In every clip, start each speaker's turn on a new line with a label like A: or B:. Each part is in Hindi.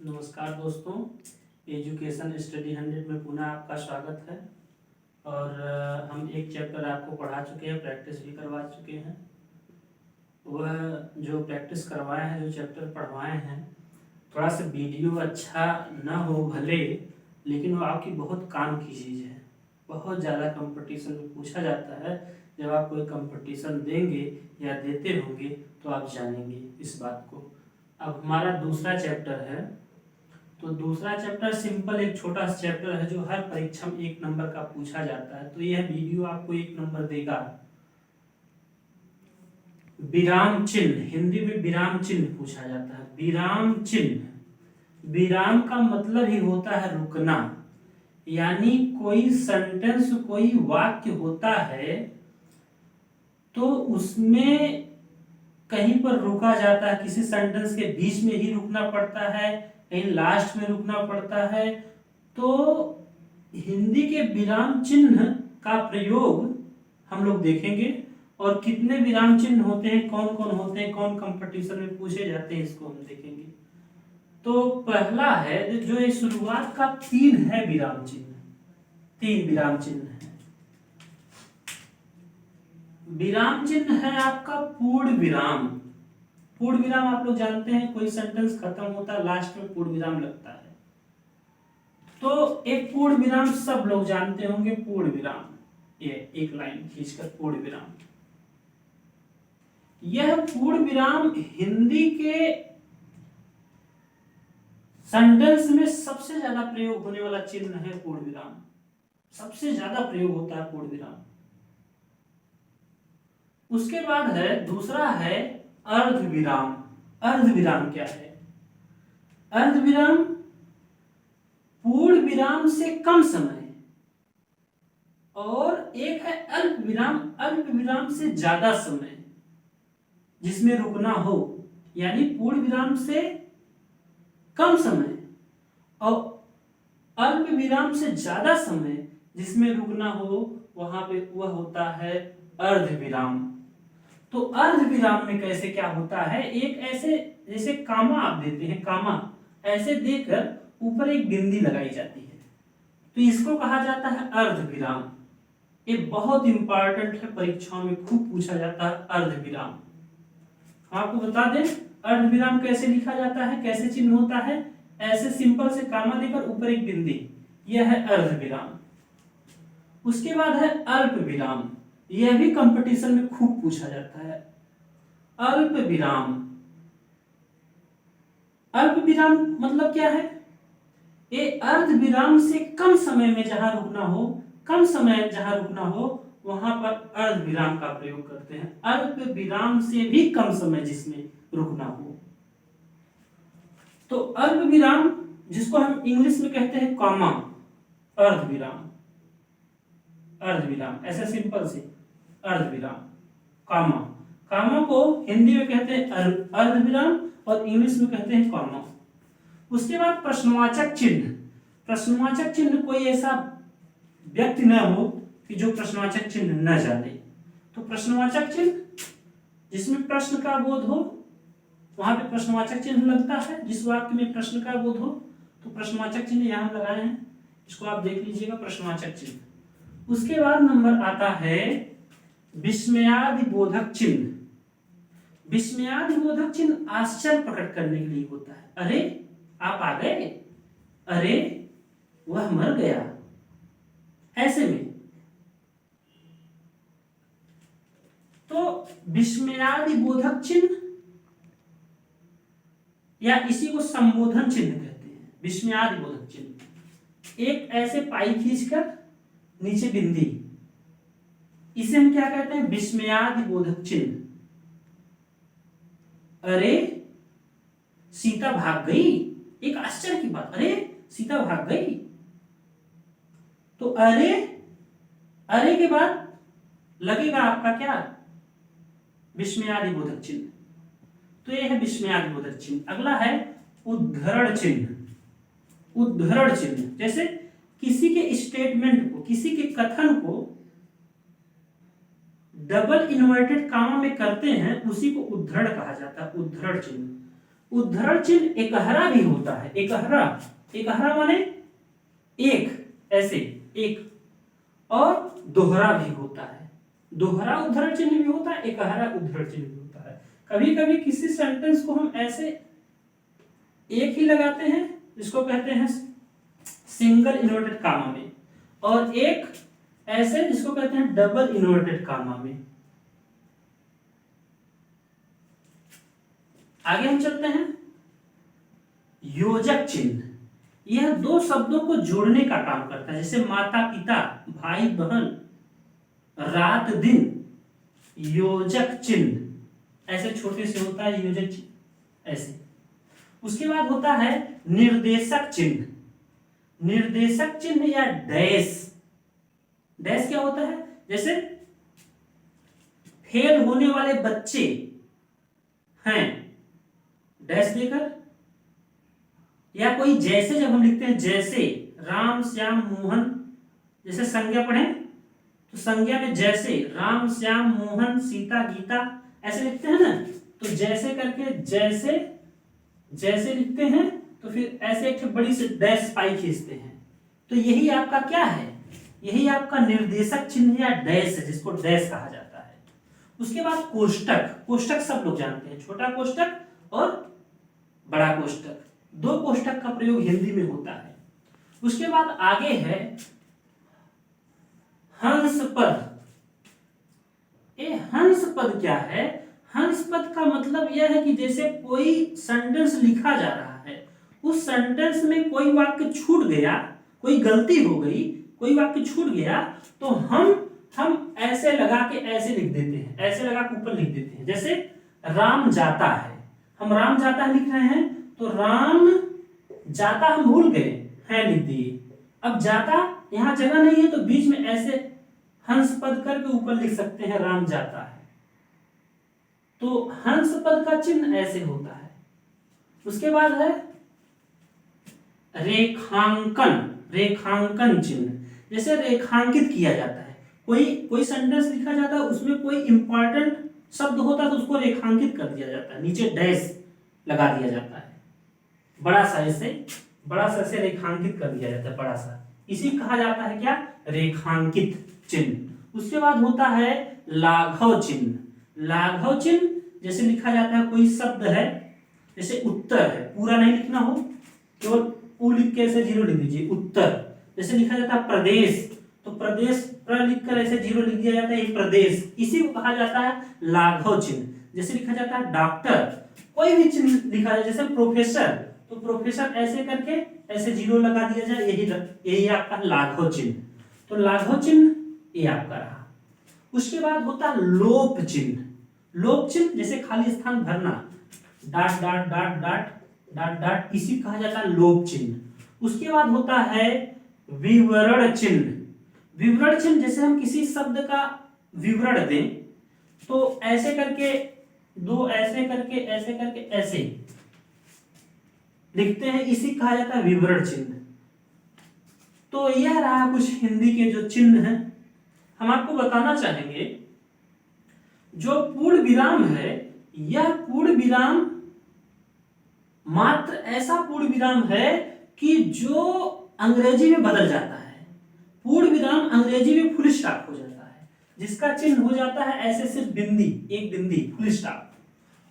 A: नमस्कार दोस्तों, एजुकेशन स्टडी 100 में पुनः आपका स्वागत है। और हम एक चैप्टर आपको पढ़ा चुके हैं, प्रैक्टिस भी करवा चुके हैं। वह जो प्रैक्टिस करवाए हैं, जो चैप्टर पढ़वाए हैं, थोड़ा सा वीडियो अच्छा ना हो भले, लेकिन वो आपकी बहुत काम की चीज़ है। बहुत ज़्यादा कंपटीशन में पूछा जाता है। जब आप कोई कंपटीशन देंगे या देते होंगे तो आप जानेंगे इस बात को। अब हमारा दूसरा चैप्टर है, तो दूसरा चैप्टर सिंपल एक छोटा सा चैप्टर है जो हर परीक्षा में 1 नंबर का पूछा जाता है। तो यह वीडियो आपको 1 नंबर देगा। विराम चिन्ह, हिंदी में विराम चिन्ह पूछा जाता है। विराम चिन्ह, विराम का मतलब ही होता है रुकना, यानी कोई सेंटेंस, कोई वाक्य होता है तो उसमें कहीं पर रुका जाता है, किसी सेंटेंस के बीच में ही रुकना पड़ता है, कहीं लास्ट में रुकना पड़ता है। तो हिंदी के विराम चिन्ह का प्रयोग हम लोग देखेंगे, और कितने विराम चिन्ह होते हैं, कौन कौन होते हैं, कौन कंपटीशन में पूछे जाते हैं, इसको हम देखेंगे। तो पहला है जो ये शुरुआत का 3 है विराम चिन्ह, 3 विराम चिन्ह है। विराम चिन्ह है आपका पूर्ण विराम। पूर्ण विराम आप लोग जानते हैं, कोई सेंटेंस खत्म होता है लास्ट में पूर्ण विराम लगता है। तो एक पूर्ण विराम सब लोग जानते होंगे, पूर्ण विराम, ये एक लाइन खींचकर पूर्ण विराम। यह पूर्ण विराम हिंदी के सेंटेंस में सबसे ज्यादा प्रयोग होने वाला चिन्ह है। पूर्ण विराम सबसे ज्यादा प्रयोग होता है, पूर्ण विराम। उसके बाद है दूसरा है अर्ध विराम। अर्ध विराम क्या है? अर्ध विराम पूर्ण विराम से कम समय, और एक है अल्प विराम, अल्प विराम से ज्यादा समय जिसमें रुकना हो, यानी पूर्ण विराम से कम समय और अल्प विराम से ज्यादा समय जिसमें रुकना हो, वहां पे वह होता है अर्ध विराम। तो अर्ध विराम में कैसे क्या होता है, एक ऐसे जैसे कामा आप देते हैं, कामा ऐसे देकर ऊपर एक बिंदी लगाई जाती है, तो इसको कहा जाता है अर्ध विराम। ये बहुत इंपॉर्टेंट है, परीक्षाओं में खूब पूछा जाता है अर्ध विराम। आपको बता दें अर्ध विराम कैसे लिखा जाता है, कैसे चिन्ह होता है। ऐसे सिंपल से कामा देकर ऊपर एक बिंदी, यह है अर्ध विराम। उसके बाद है अल्प विराम, यह भी कंपटीशन में खूब पूछा जाता है। अल्प विराम, अल्प विराम मतलब क्या है? ये अर्ध विराम से कम समय में जहां रुकना हो, कम समय जहां रुकना हो, वहां पर अर्ध विराम का प्रयोग करते हैं। अल्प विराम से भी कम समय जिसमें रुकना हो। तो अल्प विराम जिसको हम इंग्लिश में कहते हैं कॉमा, अर्ध विराम, अर्ध विराम ऐसे सिंपल से अर्ध विराम, कॉमा। कॉमा को हिंदी में कहते हैं अर्ध विराम और इंग्लिश में कहते हैं कॉमा। उसके बाद प्रश्नवाचक चिन्ह। प्रश्नवाचक चिन्ह कोई ऐसा व्यक्ति न हो कि जो प्रश्नवाचक चिन्ह न जाने। तो प्रश्नवाचक चिन्ह जिसमें प्रश्न का बोध हो, वहां पे प्रश्नवाचक चिन्ह लगता है। जिस वाक्य में प्रश्न का बोध हो तो प्रश्नवाचक चिन्ह यहां लगाए हैं, इसको आप देख लीजिएगा, प्रश्नवाचक चिन्ह। उसके बाद नंबर आता है विस्मयादिबोधक चिन्ह। विस्मयादिबोधक चिन्ह आश्चर्य प्रकट करने के लिए होता है। अरे आप आ गए, अरे वह मर गया, ऐसे में। तो विस्मयादिबोधक चिन्ह या इसी को संबोधन चिन्ह कहते हैं। विस्मयादिबोधक चिन्ह एक ऐसे पाई खींचकर नीचे बिंदी, इसे हम क्या कहते हैं? विस्मयादिबोधक चिन्ह। अरे सीता भाग गई, एक आश्चर्य की बात, अरे सीता भाग गई। तो अरे, अरे के बाद लगेगा आपका क्या? विस्मयादिबोधक चिन्ह। तो यह है विस्मयादिबोधक चिन्ह। अगला है उद्धरण चिन्ह। उद्धरण चिन्ह जैसे किसी के स्टेटमेंट को, किसी के कथन को डबल इन्वर्टेड कामा में करते हैं, उसी को उद्धरण कहा जाता है, उद्धरण चिन्ह। उद्धरण चिन्ह एकहरा भी होता है। एकहरा, एकहरा माने एक, ऐसे एक, और दोहरा भी होता है। दोहरा उद्धरण चिन्ह भी होता है, एकहरा उद्धरण चिन्ह भी होता है। कभी कभी किसी सेंटेंस को हम ऐसे एक ही लगाते हैं, जिसको कहते हैं सिंगल इन्वर्टेड कामा में, और एक ऐसे जिसको कहते हैं डबल इन्वर्टेड कामा में। आगे हम चलते हैं। योजक चिन्ह, यह दो शब्दों को जोड़ने का काम करता है, जैसे माता पिता, भाई बहन, रात दिन। योजक चिन्ह ऐसे छोटे से होता है, योजक चिन्ह ऐसे। उसके बाद होता है निर्देशक चिन्ह। निर्देशक चिन्ह या डैश। डैश क्या होता है? जैसे फेल होने वाले बच्चे हैं, डैश देकर, या कोई जैसे, जब हम लिखते हैं जैसे राम श्याम मोहन, जैसे संज्ञा पढ़ें तो संज्ञा में जैसे राम श्याम मोहन सीता गीता ऐसे लिखते हैं ना, तो जैसे करके जैसे जैसे लिखते हैं, तो फिर ऐसे एक बड़ी से डैश पाई खींचते हैं, तो यही आपका क्या है? यही आपका निर्देशक चिन्ह या डैश है, जिसको डैश कहा जाता है। उसके बाद कोष्टक। कोष्टक सब लोग जानते हैं, छोटा कोष्टक और बड़ा कोष्टक, दो कोष्टक का प्रयोग हिंदी में होता है। उसके बाद आगे है हंस पद। ये हंस पद क्या है? हंस पद का मतलब यह है कि जैसे कोई सेंटेंस लिखा जा रहा है, उस सेंटेंस में कोई वाक्य छूट गया, कोई गलती हो गई, कोई वाक्य छूट गया, तो हम ऐसे लगा के ऐसे लिख देते हैं, ऐसे लगा के ऊपर लिख देते हैं। जैसे राम जाता है, हम राम जाता है लिख रहे हैं, तो राम जाता हम भूल गए हैं लिख दिए। अब जाता यहां जगह नहीं है, तो बीच में ऐसे हंस पद करके ऊपर लिख सकते हैं राम जाता है। तो हंस पद का चिन्ह ऐसे होता है। उसके बाद है रेखांकन। रेखांकन चिन्ह, जैसे रेखांकित किया जाता है, कोई सेंटेंस लिखा जाता है, उसमें कोई इंपॉर्टेंट शब्द होता है, तो उसको रेखांकित कर दिया जाता है, नीचे डैश लगा दिया जाता है, बड़ा सा ऐसे रेखांकित कर दिया जाता है, बड़ा सा। इसी कहा जाता है क्या? रेखांकित चिन्ह। उसके बाद होता है लाघव चिन्ह। लाघव चिन्ह जैसे लिखा जाता है, कोई शब्द है, जैसे उत्तर है, पूरा नहीं लिखना हो, केवल उ लिख के ऐसे जीरो लिख दीजिए, उत्तर। जैसे लिखा जाता है प्रदेश, तो प्रदेश प्र लिख कर ऐसे जीरो लिख दिया जाता है, ये प्रदेश। इसी को कहा जाता है लाघव चिन्ह। जैसे लिखा जाता है डॉक्टर, कोई भी चिन्ह लिखा जाए, जैसे प्रोफेसर, तो प्रोफेसर ऐसे करके ऐसे जीरो लगा दिया जाए, यही आपका लाघव चिन्ह। तो लाघव चिन्ह ये आपका रहा। उसके बाद होता है लोप चिन्ह। लोप चिन्ह जैसे खाली स्थान भरना, dot dot dot dot dot dot, इसी कहा जाता है लोप चिन्ह। उसके बाद होता है विवरण चिन्ह। विवरण चिन्ह जैसे हम किसी शब्द का विवरण दें, तो ऐसे करके दो, ऐसे करके ऐसे लिखते हैं, इसी कहा जाता है विवरण चिन्ह। तो यह रहा कुछ हिंदी के जो चिन्ह हैं। हम आपको बताना चाहेंगे, जो पूर्ण विराम है, यह पूर्ण विराम मात्र ऐसा पूर्ण विराम है कि जो अंग्रेजी में बदल जाता है। पूर्ण विराम अंग्रेजी में फुल स्टॉप हो जाता है, जिसका चिन्ह हो जाता है ऐसे सिर्फ बिंदी, एक बिंदी, फुल स्टॉप।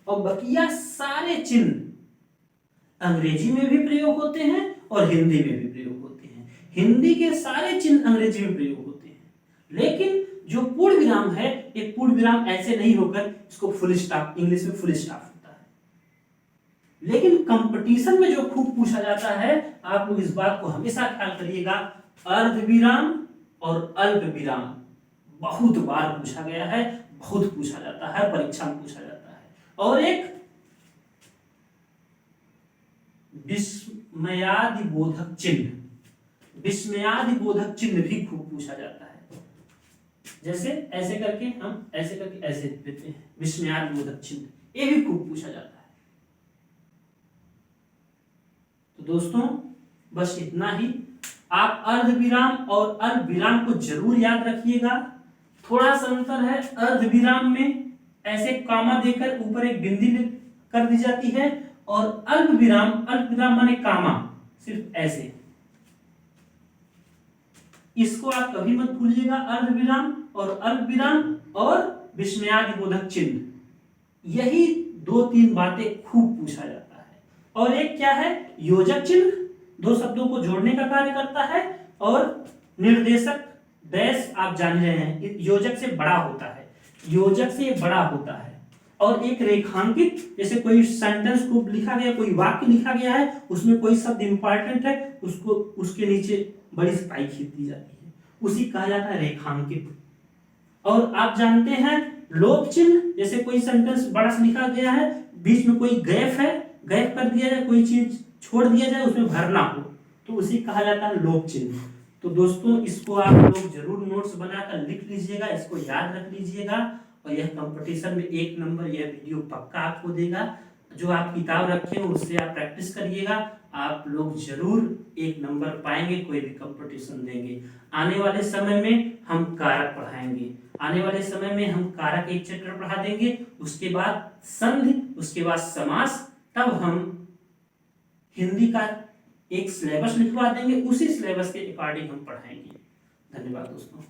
A: और बकिया सारे चिन्ह अंग्रेजी में भी प्रयोग होते हैं और हिंदी में भी प्रयोग होते हैं। हिंदी के सारे चिन्ह अंग्रेजी में प्रयोग होते हैं, लेकिन जो पूर्ण विराम है, एक पूर्ण विराम ऐसे नहीं होकर इसको फुल स्टॉप, इंग्लिश में फुल स्टॉप होता है। लेकिन कंपटीशन में जो खूब पूछा जाता है, आप लोग इस बात को हमेशा ख्याल करिएगा, अर्ध विराम और अल्प विराम बहुत बार पूछा गया है, बहुत पूछा जाता है, परीक्षा में पूछा जाता है। और एक विस्मयादि बोधक चिन्ह, विस्मयादि बोधक चिन्ह भी खूब पूछा जाता है। जैसे ऐसे करके हम ऐसे करके ऐसे देते हैं, विस्मयादि बोधक चिन्ह, ये भी खूब पूछा जाता है। तो दोस्तों बस इतना ही। आप अर्ध विराम और अल्प विराम को जरूर याद रखिएगा। थोड़ा सा अंतर है, अर्ध विराम में ऐसे कामा देकर ऊपर एक बिंदी कर दी जाती है, और अल्प विराम माने कामा, सिर्फ ऐसे, इसको आप कभी मत भूलिएगा। अल्प विराम और विस्मयादिबोधक चिन्ह, यही 2-3 बातें खूब पूछा जाता है। और एक क्या है, योजक चिन्ह, दो शब्दों को जोड़ने का कार्य करता है। और निर्देशक डैश, आप जान रहे हैं योजक से बड़ा होता है, योजक से बड़ा होता है। और एक रेखांकित, जैसे कोई सेंटेंस को लिखा गया, कोई वाक्य लिखा गया है, उसमें कोई शब्द इंपॉर्टेंट है, उसको उसके नीचे बड़ी स्पाई खींच दी जाती है, उसी कहा जाता है रेखांकित। और आप जानते हैं लोप चिन्ह, जैसे कोई सेंटेंस बड़ा सा लिखा गया है, बीच में कोई गैप है, गैप कर दिया जाए, कोई चीज छोड़ दिया जाए, उसमें भरना हो, तो उसी कहा जाता है लोप चिन्ह। तो दोस्तों इसको आप लोग जरूर नोट्स बनाकर लिख लीजिएगा, इसको याद रख लीजिएगा, और यह कंपटीशन में 1 नंबर यह वीडियो पक्का आपको देगा। जो आप किताब रखे हो उससे आप प्रैक्टिस करिएगा, आप लोग जरूर 1 नंबर पाएंगे, कोई भी कंपटीशन देंगे। आने वाले समय में हम कारक पढ़ाएंगे, आने वाले समय में हम कारक एक चैप्टर पढ़ा देंगे, उसके बाद संधि, उसके बाद समास, तब हम हिंदी का एक सिलेबस लिखवा देंगे, उसी सिलेबस के अकॉर्डिंग हम पढ़ाएंगे। धन्यवाद दोस्तों।